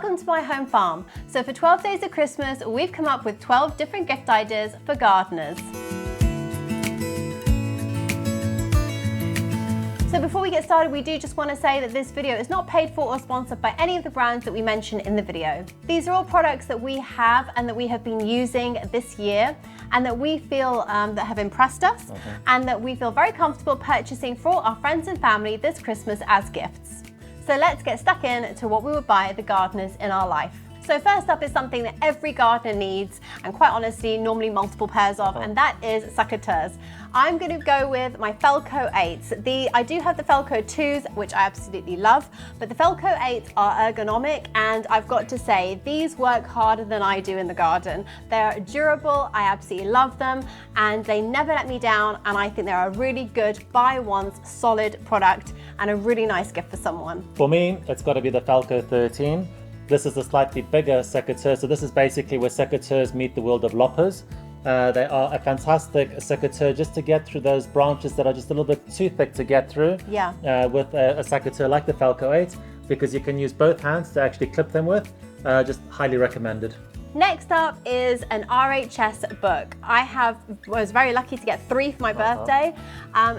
Welcome to my home farm. So for 12 days of Christmas, we've come up with 12 different gift ideas for gardeners. So before we get started, we do just want to say that this video is not paid for or sponsored by any of the brands that we mention in the video. These are all products that we have and that we have been using this year and that we feel that have impressed us and that we feel very comfortable purchasing for our friends and family this Christmas as gifts. So let's get stuck in to what we would buy the gardeners in our life. So first up is something that every gardener needs, and quite honestly, normally multiple pairs of, and that is secateurs. I'm going to go with my Felco 8s. I do have the Felco 2s, which I absolutely love, but the Felco 8s are ergonomic, and I've got to say, these work harder than I do in the garden. They're durable, I absolutely love them, and they never let me down, and I think they're a really good buy once solid product and a really nice gift for someone. For me, it's got to be the Felco 13. This is a slightly bigger secateur, so this is basically where secateurs meet the world of loppers. They are a fantastic secateur just to get through those branches that are just a little bit too thick to get through. Yeah. With a secateur like the Felco 8, because you can use both hands to actually clip them with. Just highly recommended. Next up is an RHS book. I was very lucky to get 3 for my birthday.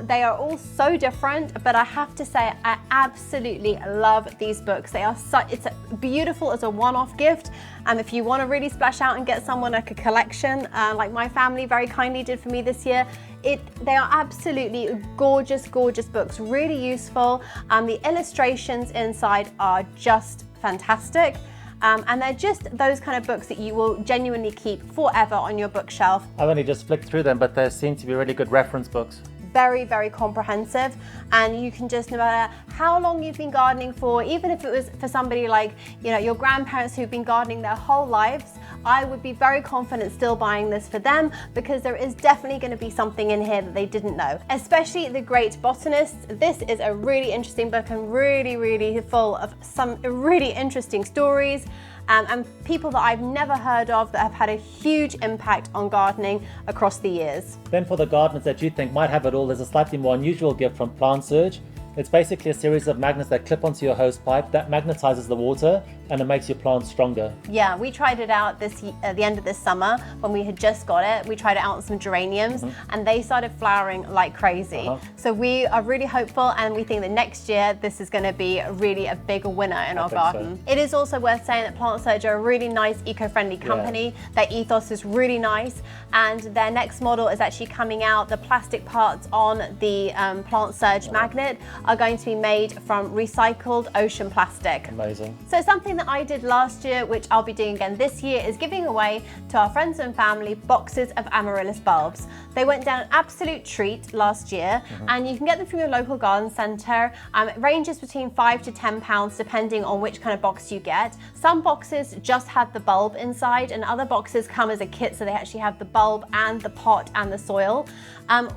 They are all so different, but I have to say I absolutely love these books. They are it's beautiful as a one-off gift. If you want to really splash out and get someone like a collection, like my family very kindly did for me this year, they are absolutely gorgeous, gorgeous books, really useful. The illustrations inside are just fantastic. And they're just those kind of books that you will genuinely keep forever on your bookshelf. I've only just flicked through them, but they seem to be really good reference books. Very, very comprehensive, and you can just, no matter how long you've been gardening for, even if it was for somebody like, you know, your grandparents who've been gardening their whole lives, I would be very confident still buying this for them, because there is definitely going to be something in here that they didn't know, especially the great Botanists. This is a really interesting book and really, really full of some really interesting stories. And people that I've never heard of that have had a huge impact on gardening across the years. Then for the gardeners that you think might have it all, there's a slightly more unusual gift from Plantsurge. It's basically a series of magnets that clip onto your hose pipe that magnetizes the water and it makes your plants stronger. Yeah, we tried it out at the end of this summer when we had just got it. We tried it out on some geraniums and they started flowering like crazy. So we are really hopeful, and we think that next year this is going to be really a big winner in our garden. So. It is also worth saying that Plantsurge are a really nice eco-friendly company. Their ethos is really nice, and their next model is actually coming out. The plastic parts on the Plantsurge magnet are going to be made from recycled ocean plastic. Amazing. So something that I did last year, which I'll be doing again this year, is giving away to our friends and family boxes of Amaryllis bulbs. They went down an absolute treat last year, and you can get them from your local garden centre. It ranges between £5 to £10 depending on which kind of box you get. Some boxes just have the bulb inside, and other boxes come as a kit, so they actually have the bulb and the pot and the soil.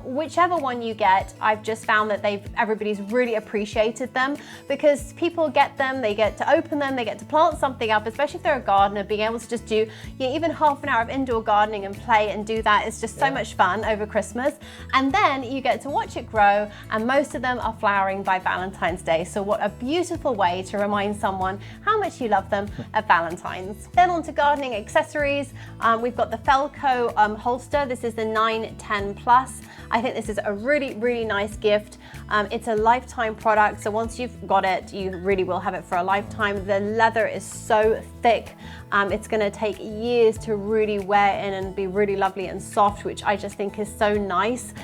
Whichever one you get, I've just found that everybody's really appreciated them, because people get them, they get to open them, they get to plant something up, especially if they're a gardener. Being able to just do even half an hour of indoor gardening and play and do that is just so much fun over Christmas. And then you get to watch it grow, and most of them are flowering by Valentine's Day. So what a beautiful way to remind someone how much you love them at Valentine's. Then on to gardening accessories. We've got the Felco holster. This is the 910 Plus. I think this is a really, really nice gift. It's a lifetime product, so once you've got it, you really will have it for a lifetime. The leather is so thick. It's going to take years to really wear in and be really lovely and soft, which I just think is so nice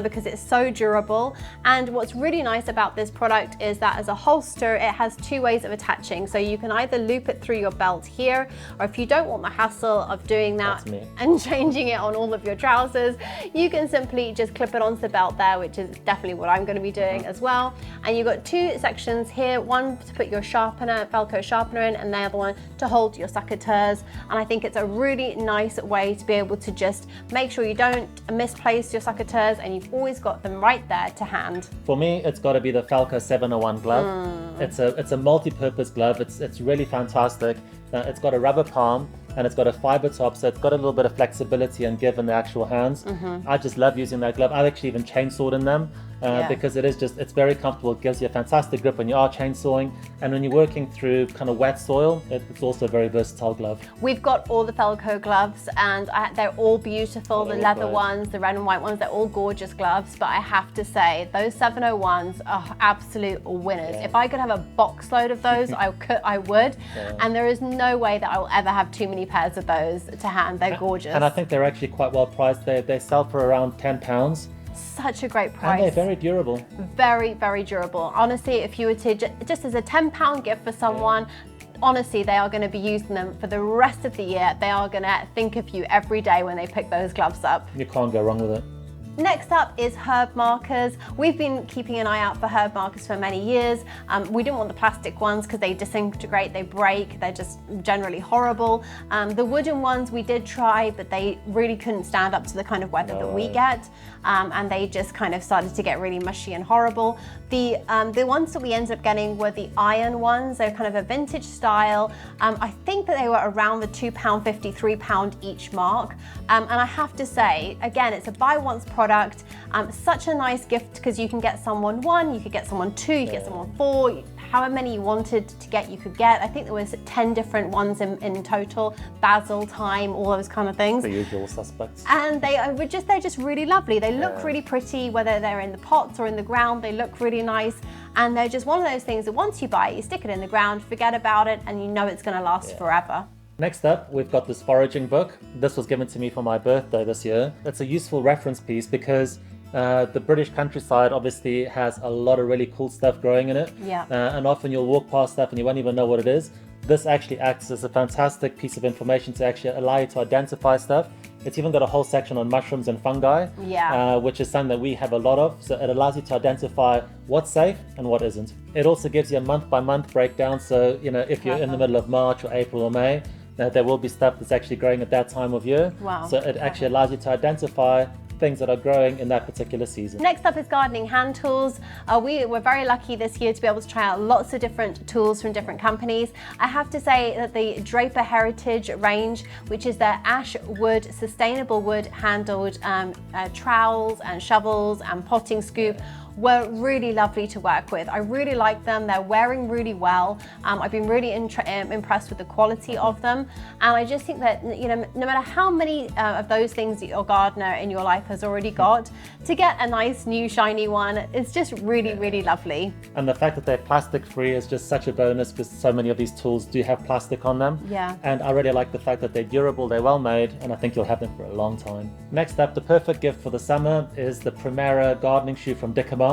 because it's so durable. And what's really nice about this product is that as a holster, it has 2 ways of attaching. So you can either loop it through your belt here, or if you don't want the hassle of doing that and changing it on all of your trousers, you can simply just clip it onto the belt there, which is definitely what I'm going to be doing as well. And you've got 2 sections here, one to put your sharpener, Felco sharpener in, and the other one to hold your secateurs. And I think it's a really nice way to be able to just make sure you don't misplace your secateurs and you've always got them right there to hand. For me, it's got to be the Felco 701 glove. It's a multi-purpose glove. It's really fantastic. It's got a rubber palm and it's got a fiber top, so it's got a little bit of flexibility and give in the actual hands. I just love using that glove. I've actually even chainsawed in them. because it's very comfortable. It gives you a fantastic grip when you are chainsawing, and when you're working through kind of wet soil, it's also a very versatile glove. We've got all the Felco gloves, and they're all beautiful. The leather ones, the red and white ones, they're all gorgeous gloves, but I have to say, those 701s are absolute winners. If I could have a box load of those, I would, and there is no way that I will ever have too many pairs of those to hand. They're gorgeous. And I think they're actually quite well priced. They sell for around £10. Such a great price. And they're very durable. Very, very durable. Honestly, if you were to, just as a £10 gift for someone, honestly, they are going to be using them for the rest of the year. They are going to think of you every day when they pick those gloves up. You can't go wrong with it. Next up is herb markers. We've been keeping an eye out for herb markers for many years. We didn't want the plastic ones because they disintegrate, they break, they're just generally horrible. The wooden ones we did try, but they really couldn't stand up to the kind of weather that we get. And they just kind of started to get really mushy and horrible. The ones that we ended up getting were the iron ones. They're kind of a vintage style. I think that they were around the £2.50, £3 each mark. And I have to say, again, it's a buy once product. Such a nice gift because you can get someone one, you could get someone two, you could get someone four, however many you wanted to get, you could get. I think there was 10 different ones in total, basil, thyme, all those kind of things. The usual suspects. And they're just really lovely. They look really pretty, whether they're in the pots or in the ground, they look really nice. And they're just one of those things that once you buy it, you stick it in the ground, forget about it, and you know it's gonna last forever. Next up, we've got this foraging book. This was given to me for my birthday this year. It's a useful reference piece because the British countryside obviously has a lot of really cool stuff growing in it. And often you'll walk past stuff and you won't even know what it is. This actually acts as a fantastic piece of information to actually allow you to identify stuff. It's even got a whole section on mushrooms and fungi, which is something that we have a lot of. So it allows you to identify what's safe and what isn't. It also gives you a month-by-month breakdown. So, you know, if you're in the middle of March or April or May, there will be stuff that's actually growing at that time of year. So it actually allows you to identify things that are growing in that particular season. Next up is gardening hand tools. We were very lucky this year to be able to try out lots of different tools from different companies. I have to say that the Draper Heritage range, which is their ash wood, sustainable wood handled trowels and shovels and potting scoop, were really lovely to work with. I really like them. They're wearing really well. I've been really impressed with the quality of them. And I just think that, you know, no matter how many of those things that your gardener in your life has already got, to get a nice new shiny one, it's just really, really lovely. And the fact that they're plastic free is just such a bonus because so many of these tools do have plastic on them. And I really like the fact that they're durable, they're well made, and I think you'll have them for a long time. Next up, the perfect gift for the summer is the Primera gardening shoe from Dikamar.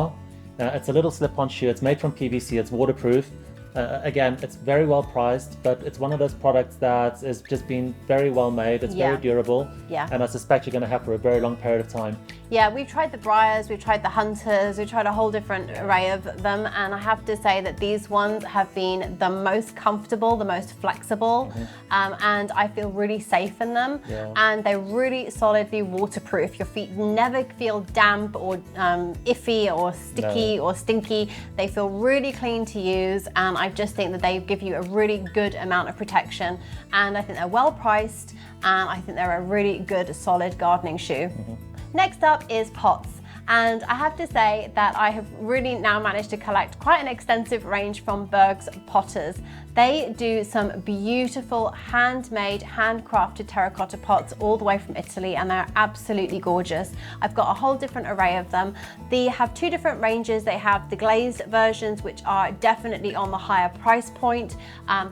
It's a little slip-on shoe. It's made from PVC. It's waterproof. Again, it's very well priced, but it's one of those products that has just been very well made. It's very durable, and I suspect you're going to have for a very long period of time. We've tried the Briars, we've tried the Hunters, we've tried a whole different array of them, and I have to say that these ones have been the most comfortable, the most flexible, and I feel really safe in them, and they're really solidly waterproof. Your feet never feel damp or iffy or sticky or stinky. They feel really clean to use, and I just think that they give you a really good amount of protection, and I think they're well priced, and I think they're a really good solid gardening shoe. Next up is pots. And I have to say that I have really now managed to collect quite an extensive range from Bergs Potters. They do some beautiful handmade, handcrafted terracotta pots all the way from Italy, and they're absolutely gorgeous. I've got a whole different array of them. They have two different ranges. They have the glazed versions, which are definitely on the higher price point.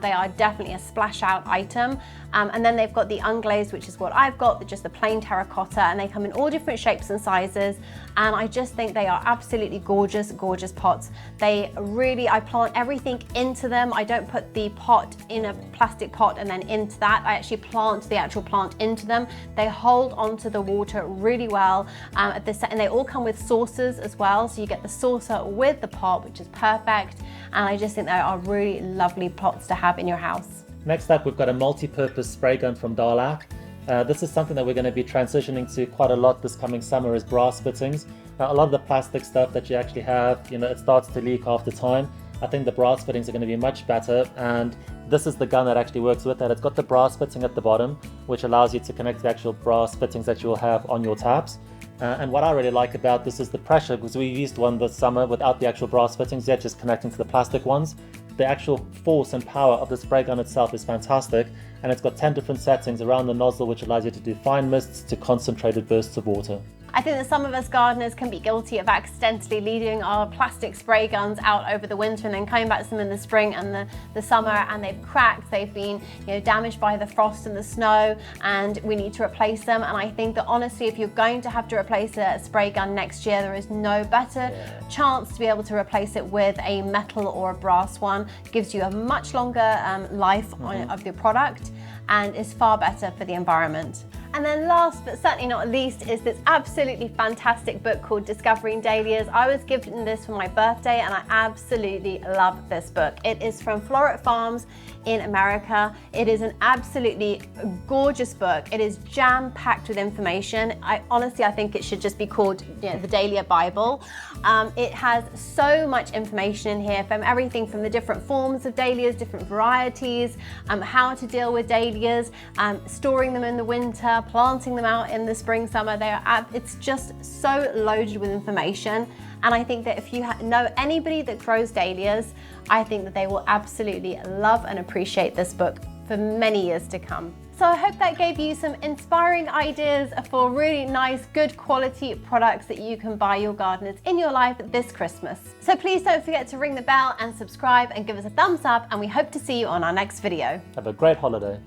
They are definitely a splash out item. And then they've got the unglazed, which is what I've got, just the plain terracotta, and they come in all different shapes and sizes. And I just think they are absolutely gorgeous, gorgeous pots. They really, I plant everything into them. I don't put the pot in a plastic pot and then into that. I actually plant the actual plant into them. They hold onto the water really well. And they all come with saucers as well. So you get the saucer with the pot, which is perfect. And I just think they are really lovely pots to have in your house. Next up, we've got a multi-purpose spray gun from Darlac. This is something that we're going to be transitioning to quite a lot this coming summer, is brass fittings. A lot of the plastic stuff that you actually have, you know, it starts to leak after time. I think the brass fittings are going to be much better, and this is the gun that actually works with that. It's got the brass fitting at the bottom, which allows you to connect the actual brass fittings that you will have on your taps. And what I really like about this is the pressure, because we used one this summer without the actual brass fittings yet, just connecting to the plastic ones. The actual force and power of the spray gun itself is fantastic, and it's got 10 different settings around the nozzle, which allows you to do fine mists to concentrated bursts of water. I think that some of us gardeners can be guilty of accidentally leaving our plastic spray guns out over the winter and then coming back to them in the spring and the summer, and they've cracked, they've been damaged by the frost and the snow, and we need to replace them. And I think that honestly, if you're going to have to replace a spray gun next year, there is no better chance to be able to replace it with a metal or a brass one. It gives you a much longer life of your product and is far better for the environment. And then last but certainly not least is this absolutely fantastic book called Discovering Dahlias. I was given this for my birthday and I absolutely love this book. It is from Floret Farms in America. It is an absolutely gorgeous book. It is jam-packed with information. I think it should just be called the Dahlia Bible. It has so much information in here, from everything from the different forms of dahlias, different varieties, how to deal with dahlias, storing them in the winter, planting them out in the spring, summer. It's just so loaded with information. And I think that if you know anybody that grows dahlias, I think that they will absolutely love and appreciate this book for many years to come. So I hope that gave you some inspiring ideas for really nice, good quality products that you can buy your gardeners in your life this Christmas. So please don't forget to ring the bell and subscribe and give us a thumbs up, and we hope to see you on our next video. Have a great holiday.